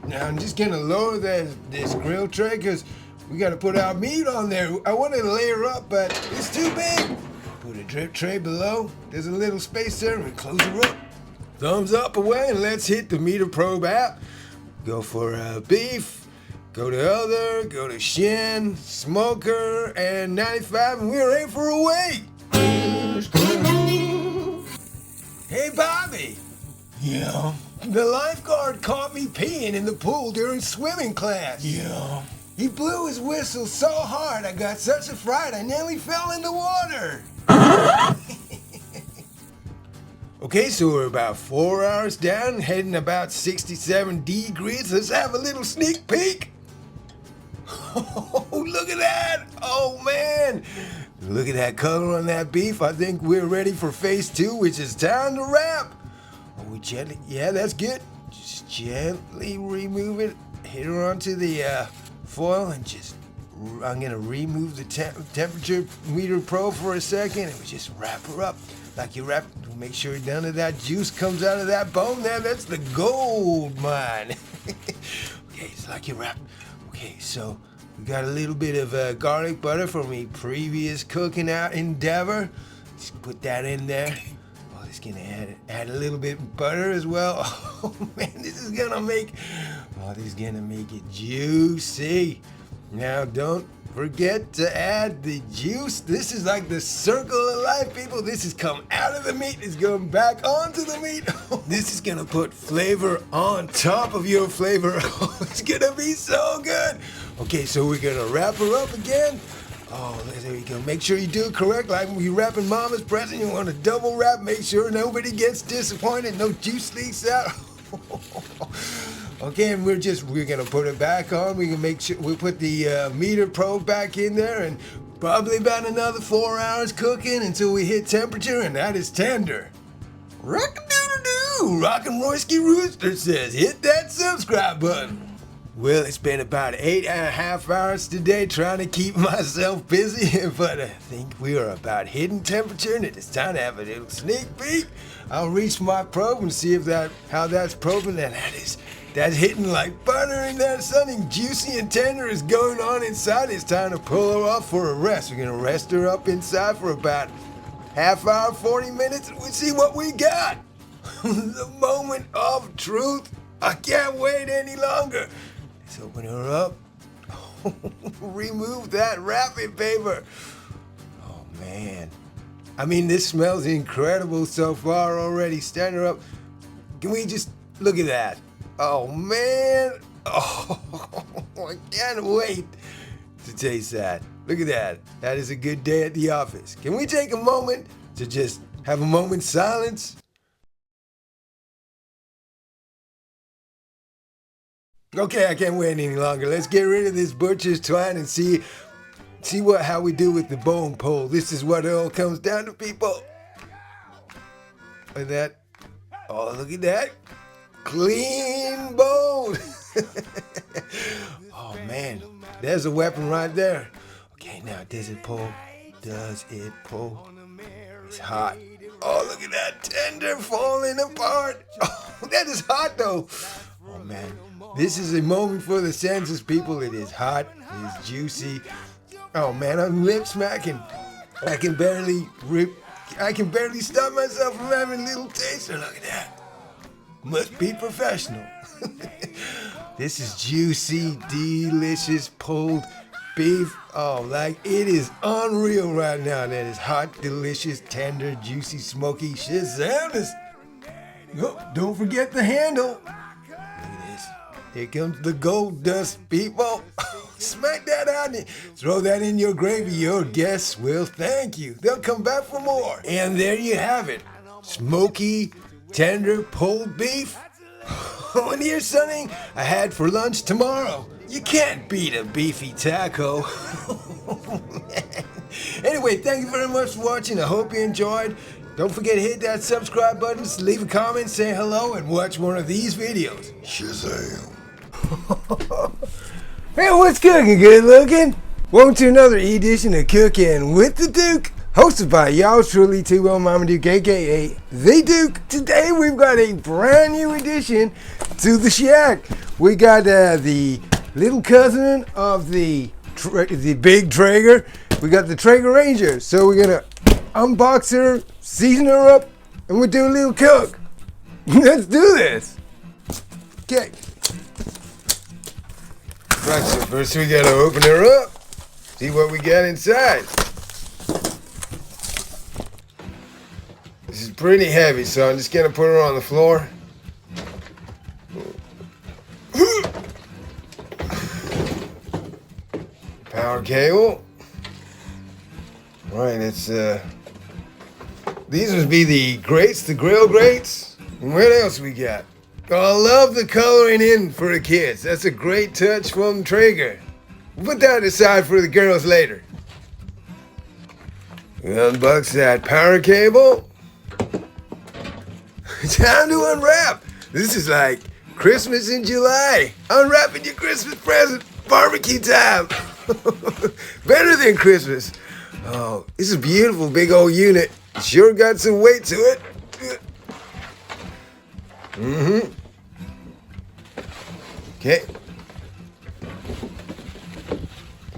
Now I'm just going to lower this grill tray because we got to put our meat on there. I wanted to layer up, but it's too big. Put a drip tray below. There's a little space there, and we close it up. Thumbs up away, and let's hit the meter probe app. Go for beef, go to other, go to shin, smoker, and 95, and we're in for a wait. Hey, Bobby.
Yeah.
The lifeguard caught me peeing in the pool during swimming class.
Yeah.
He blew his whistle so hard I got such a fright I nearly fell in the water. Okay, so we're about 4 hours down, heading about 67 degrees. Let's have a little sneak peek. Oh, look at that. Oh, man. Look at that color on that beef. I think we're ready for phase 2, which is time to wrap. Oh, we gently, yeah, that's good. Just gently remove it. Hit her onto the foil and just, I'm gonna remove the temperature meter probe for a second and we just wrap her up like you wrap. Make sure none of that juice comes out of that bone there. That's the gold mine. Okay, it's like you wrap. Okay, so we got a little bit of garlic butter from a previous cooking out endeavor. Just put that in there. Oh, it's gonna add a little bit of butter as well. Oh man, this is gonna make it juicy. Now don't forget to add the juice. This is like the circle of life, people. This has come out of the meat, it's going back onto the meat. This is gonna put flavor on top of your flavor. Oh, it's gonna be so good. Okay, so we're gonna wrap her up again. Oh, there you go. Make sure you do it correct. Like when you're wrapping mama's present, you want to double wrap. Make sure nobody gets disappointed. No juice leaks out. Okay, and we're gonna put it back on. We can make sure we put the meter probe back in there, and probably about another 4 hours cooking until we hit temperature, and that is tender. Rock-a-doodle-doo! Rockin' Royski Rooster says, hit that subscribe button. Well, it's been about 8.5 hours today trying to keep myself busy, but I think we are about hitting temperature, and it's time to have a little sneak peek. I'll reach my probe and see if how that's probing, and that's hitting like butter in there. Something juicy and tender is going on inside. It's time to pull her off for a rest. We're gonna rest her up inside for about half hour, 40 minutes, and we'll see what we got. The moment of truth. I can't wait any longer. Let's open her up. Remove that wrapping paper. Oh man. I mean, this smells incredible so far already. Stand her up. Can we just look at that? Oh man. Oh, I can't wait to taste that. Look at that. That is a good day at the office. Can we take a moment to just have a moment's silence? Okay, I can't wait any longer. Let's get rid of this butcher's twine and see how we do with the bone pole. This is what it all comes down to, people. Look at that. Oh, look at that. Clean bone. Oh man, there's a weapon right there. Okay, now does it pull? Does it pull? It's hot. Oh, look at that, tender falling apart. Oh, that is hot though. Oh man, this is a moment for the senses, people. It is hot, it is juicy. Oh man, I'm lip smacking. I can barely stop myself from having a little taster. Look at that. Must be professional. This is juicy, delicious pulled beef. Oh, like it is unreal right now. That is hot, delicious, tender, juicy, smoky shazamness. Oh, don't forget the handle. Look at this. Here comes the gold dust, people. Smack that out and throw that in your gravy. Your guests will thank you. They'll come back for more. And there you have it. Smoky, tender pulled beef. Oh, and here's something I had for lunch tomorrow. You can't beat a beefy taco. Anyway, thank you very much for watching. I hope you enjoyed. Don't forget to hit that subscribe button, leave a comment, say hello, and watch one of these videos.
Shazam.
Hey, what's cooking? Good looking? Welcome to another edition of Cooking with the Duke, hosted by y'all truly, T-Well Mama Duke, aka The Duke. Today we've got a brand new addition to the shack. We got the little cousin of the big Traeger. We got the Traeger Ranger. So we're gonna unbox her, season her up, and we'll do a little cook. Let's do this. Okay. Right, so first we gotta open her up, see what we got inside. This is pretty heavy, so I'm just gonna put her on the floor. Power cable. Right, it's these would be the grates, the grill grates. And what else we got? Oh, I love the coloring in for the kids. That's a great touch from Traeger. We'll put that aside for the girls later. We unbox that power cable. Time to unwrap. This is like Christmas in July. Unwrapping your Christmas present. Barbecue time. Better than Christmas. Oh, this is a beautiful big old unit. Sure got some weight to it. Okay.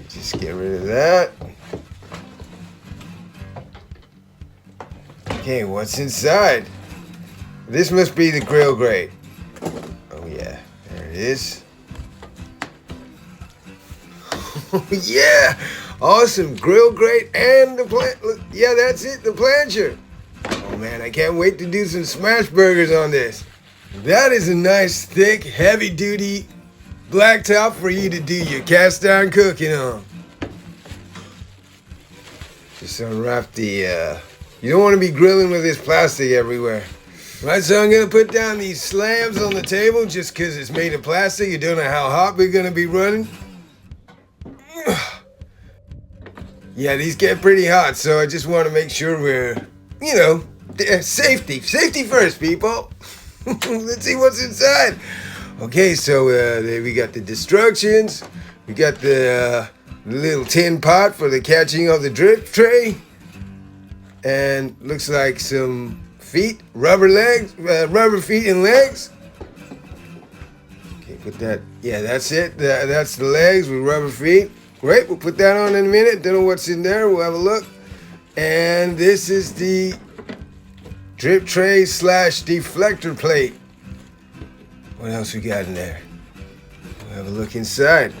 Just get rid of that. Okay, what's inside? This must be the grill grate. Oh yeah, there it is. Oh yeah, awesome grill grate and the plant. Yeah, that's it, the plancher. Oh man, I can't wait to do some smash burgers on this. That is a nice, thick, heavy-duty blacktop for you to do your cast iron cooking on. Just unwrap the, you don't want to be grilling with this plastic everywhere. Right, so I'm going to put down these slabs on the table just because it's made of plastic. You don't know how hot we're going to be running. Yeah, these get pretty hot, so I just want to make sure we're, you know, safety. Safety first, people. Let's see what's inside. Okay, so there we got the instructions. We got the little tin pot for the catching of the drip tray. And looks like some feet, rubber legs, rubber feet and legs. Okay, put that, yeah, that's it. That's the legs with rubber feet. Great, we'll put that on in a minute. Don't know what's in there, we'll have a look. And this is the drip tray / deflector plate. What else we got in there? We'll have a look inside.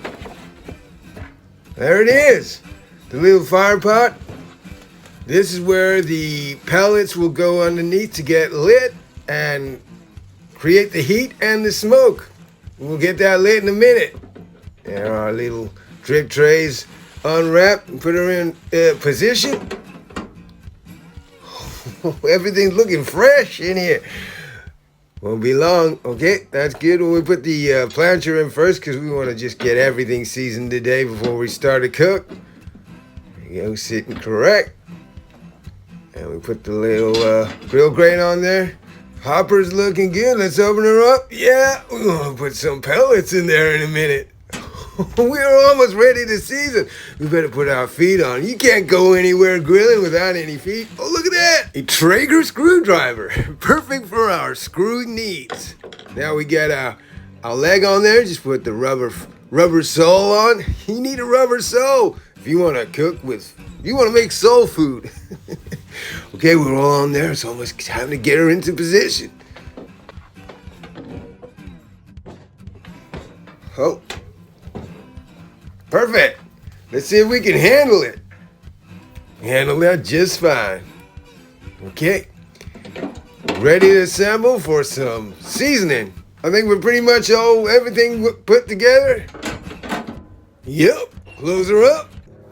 There it is. The little fire pot. This is where the pellets will go underneath to get lit and create the heat and the smoke. We'll get that lit in a minute. There are our little drip trays unwrapped and put her in position. Everything's looking fresh in here. Won't be long. Okay, that's good. We'll put the plancher in first because we want to just get everything seasoned today before we start to cook. There you go, sitting correct. And we put the little grill grate on there. Hopper's looking good. Let's open her up. Yeah, we're going to put some pellets in there in a minute. We're almost ready to season. We better put our feet on. You can't go anywhere grilling without any feet. Oh, look at that. A Traeger screwdriver. Perfect for our screw needs. Now we got our leg on there. Just put the rubber sole on. You need a rubber sole if you want to cook with, you want to make soul food. Okay, we're all on there. It's almost time to get her into position. Oh. Perfect. Let's see if we can handle it. Handle that just fine. Okay. Ready to assemble for some seasoning. I think we're pretty much everything put together. Yup, close her up.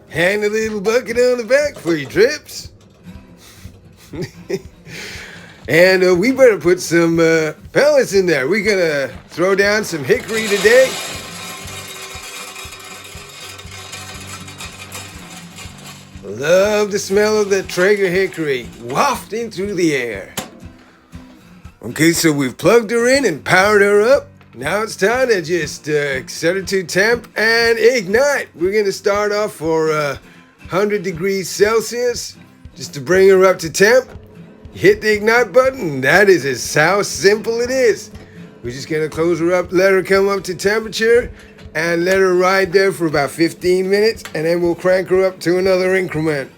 Hang the little bucket on the back for your trips. And we better put some pellets in there. We're gonna throw down some hickory today. Love the smell of the Traeger hickory wafting through the air. Okay, so we've plugged her in and powered her up. Now it's time to just set her to temp and ignite. We're gonna start off for 100 degrees Celsius just to bring her up to temp. Hit the ignite button. That is how simple it is. We're just gonna close her up, let her come up to temperature, and let her ride there for about 15 minutes, and then we'll crank her up to another increment.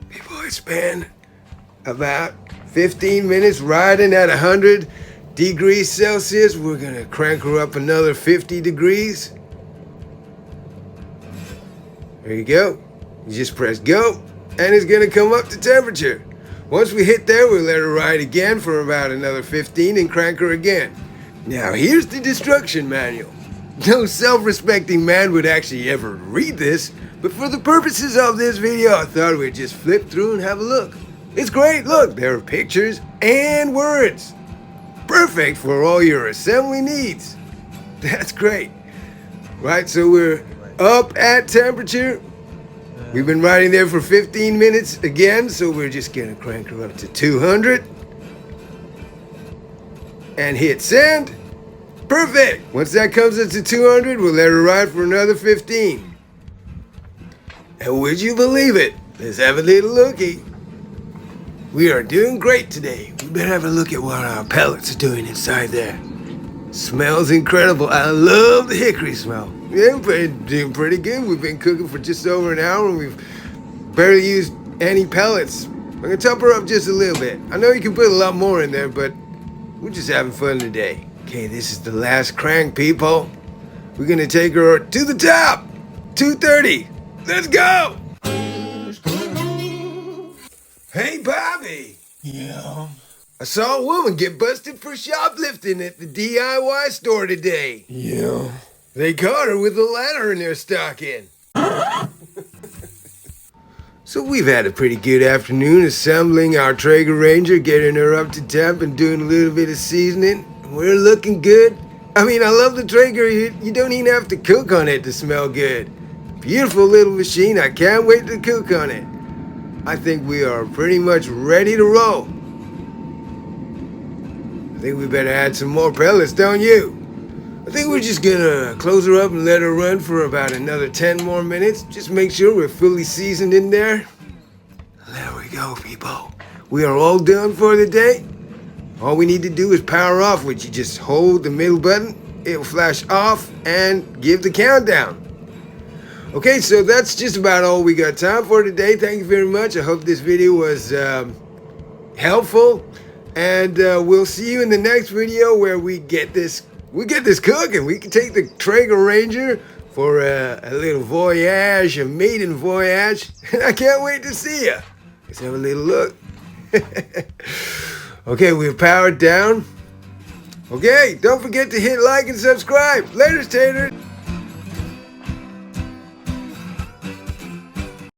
Before it's been about 15 minutes riding at 100 degrees Celsius, we're gonna crank her up another 50 degrees. There you go. You just press go, and it's gonna come up to temperature. Once we hit there, we'll let her ride again for about another 15 and crank her again. Now here's the instruction manual. No self-respecting man would actually ever read this, but for the purposes of this video, I thought we'd just flip through and have a look. It's great, look, there are pictures and words. Perfect for all your assembly needs. That's great. Right, so we're up at temperature. We've been riding there for 15 minutes again, so we're just gonna crank her up to 200 and hit send. Perfect. Once that comes up to 200, we'll let her ride for another 15. And would you believe it? Let's have a little looky. We are doing great today. We better have a look at what our pellets are doing inside there. Smells incredible. I love the hickory smell. Yeah, we're doing pretty good. We've been cooking for just over an hour and we've barely used any pellets. I'm gonna top her up just a little bit. I know you can put a lot more in there, but we're just having fun today. Okay, this is the last crank, people. We're gonna take her to the top. 230. Let's go. Hey, Bobby.
Yeah.
I saw a woman get busted for shoplifting at the DIY store today.
Yeah.
They caught her with a ladder in their stocking. So we've had a pretty good afternoon assembling our Traeger Ranger, getting her up to temp and doing a little bit of seasoning. We're looking good. I mean, I love the Traeger. You don't even have to cook on it to smell good. Beautiful little machine. I can't wait to cook on it. I think we are pretty much ready to roll. I think we better add some more pellets, don't you? I think we're just gonna close her up and let her run for about another 10 more minutes. Just make sure we're fully seasoned in there. There we go, people. We are all done for the day. All we need to do is power off, which you just hold the middle button. It'll flash off and give the countdown. Okay, so that's just about all we got time for today. Thank you very much. I hope this video was helpful. And we'll see you in the next video where we get this cooking. We can take the Traeger Ranger for a little voyage, a maiden voyage. And I can't wait to see you. Let's have a little look. Okay, we're powered down. Okay, don't forget to hit like and subscribe. Later, taters.